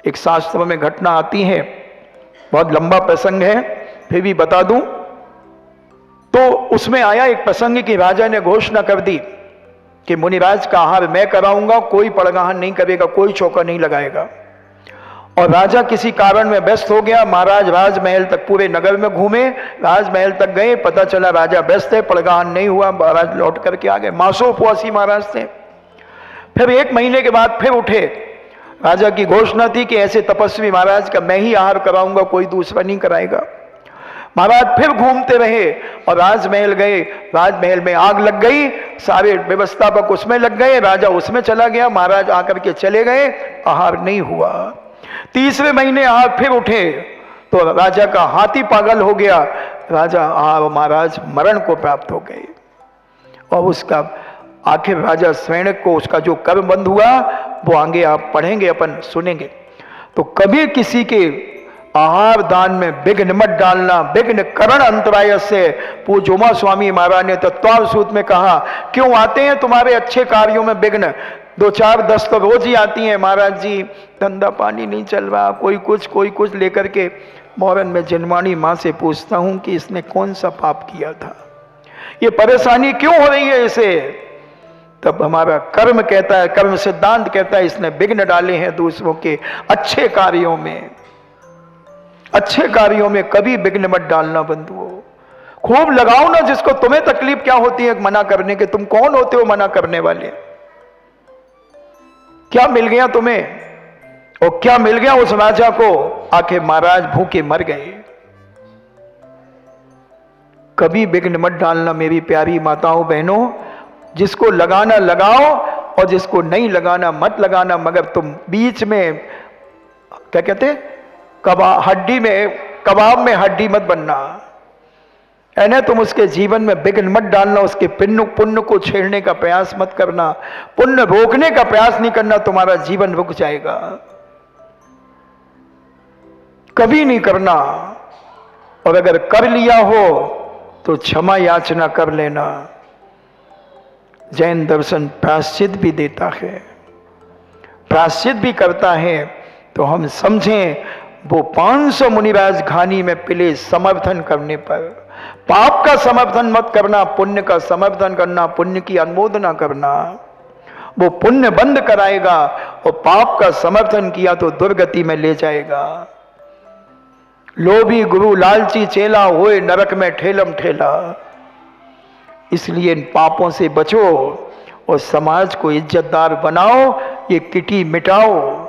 एक शास्त्र में घटना आती है, बहुत लंबा प्रसंग है, फिर भी बता दूं। तो उसमें आया एक प्रसंग कि राजा ने घोषणा कर दी कि मुनिराज का आहार मैं कराऊंगा, कोई पड़गाहन नहीं करेगा, कोई चौका नहीं लगाएगा। और राजा किसी कारण में व्यस्त हो गया। महाराज राजमहल तक, पूरे नगर में घूमे, राजमहल तक गए, पता चला राजा व्यस्त है, पड़गाहन नहीं हुआ। महाराज लौट करके आ गए। मासो उपवासी महाराज थे। फिर 1 महीने के बाद फिर उठे। राजा की घोषणा थी कि ऐसे तपस्वी महाराज का मैं ही आहार कराऊंगा, कोई दूसरा नहीं कराएगा। महाराज फिर घूमते रहे और राजमहल गए। राजमहल में आग लग गई, सारे व्यवस्थापक उसमें लग गए, राजा उसमें चला गया। महाराज आकर के चले गए, आहार नहीं हुआ। 3 महीने आहार फिर उठे तो राजा का हाथी पागल हो गया। राजा महाराज मरण को प्राप्त हो गए। और उसका आखिर राजा स्वयं को उसका जो कर्म बंध हुआ वो आगे आप पढ़ेंगे, अपन सुनेंगे। तो कभी किसी के आहार दान में विघ्न मत डालना। विघ्न करण अंतराय से, पूज्य उमा स्वामी महाराज ने तत्वार सूत्र में कहा, क्यों आते हैं तुम्हारे अच्छे कार्यों में विघ्न? 2-4 10 तो रोज ही आती हैं। महाराज जी धंधा पानी नहीं चल रहा, कोई कुछ लेकर के। मोहरन में जिनवाणी माँ से पूछता हूं कि इसने कौन सा पाप किया था, ये परेशानी क्यों हो रही है इसे? तब हमारा कर्म कहता है, कर्म सिद्धांत कहता है, इसने विघ्न डाले हैं दूसरों के अच्छे कार्यों में। अच्छे कार्यों में कभी विघ्न मत डालना बंधुओं। खूब लगाओ ना, जिसको तुम्हें तकलीफ क्या होती है मना करने के? तुम कौन होते हो मना करने वाले? क्या मिल गया तुम्हें? और क्या मिल गया उस राजा को? आखिर महाराज भूखे मर गए। कभी विघ्न मत डालना मेरी प्यारी माताओं बहनों। जिसको लगाना लगाओ और जिसको नहीं लगाना मत लगाना, मगर तुम बीच में क्या कहते, कबाब में हड्डी मत बनना। यानी तुम उसके जीवन में विघ्न मत डालना, उसके पुण्य को छेड़ने का प्रयास मत करना, पुण्य रोकने का प्रयास नहीं करना, तुम्हारा जीवन रुक जाएगा। कभी नहीं करना। और अगर कर लिया हो तो क्षमा याचना कर लेना। जैन दर्शन प्रायश्चित भी देता है, प्रायश्चित भी करता है। तो हम समझें वो 500 मुनिराज घानी में पिले समर्थन करने पर। पाप का समर्थन मत करना, पुण्य का समर्थन करना, पुण्य की अनुमोदना करना। वो पुण्य बंद कराएगा और पाप का समर्थन किया तो दुर्गति में ले जाएगा। लोभी गुरु लालची चेला होए नरक में ठेलम ठेला। इसलिए इन पापों से बचो और समाज को इज्जतदार बनाओ। ये किटी मिटाओ।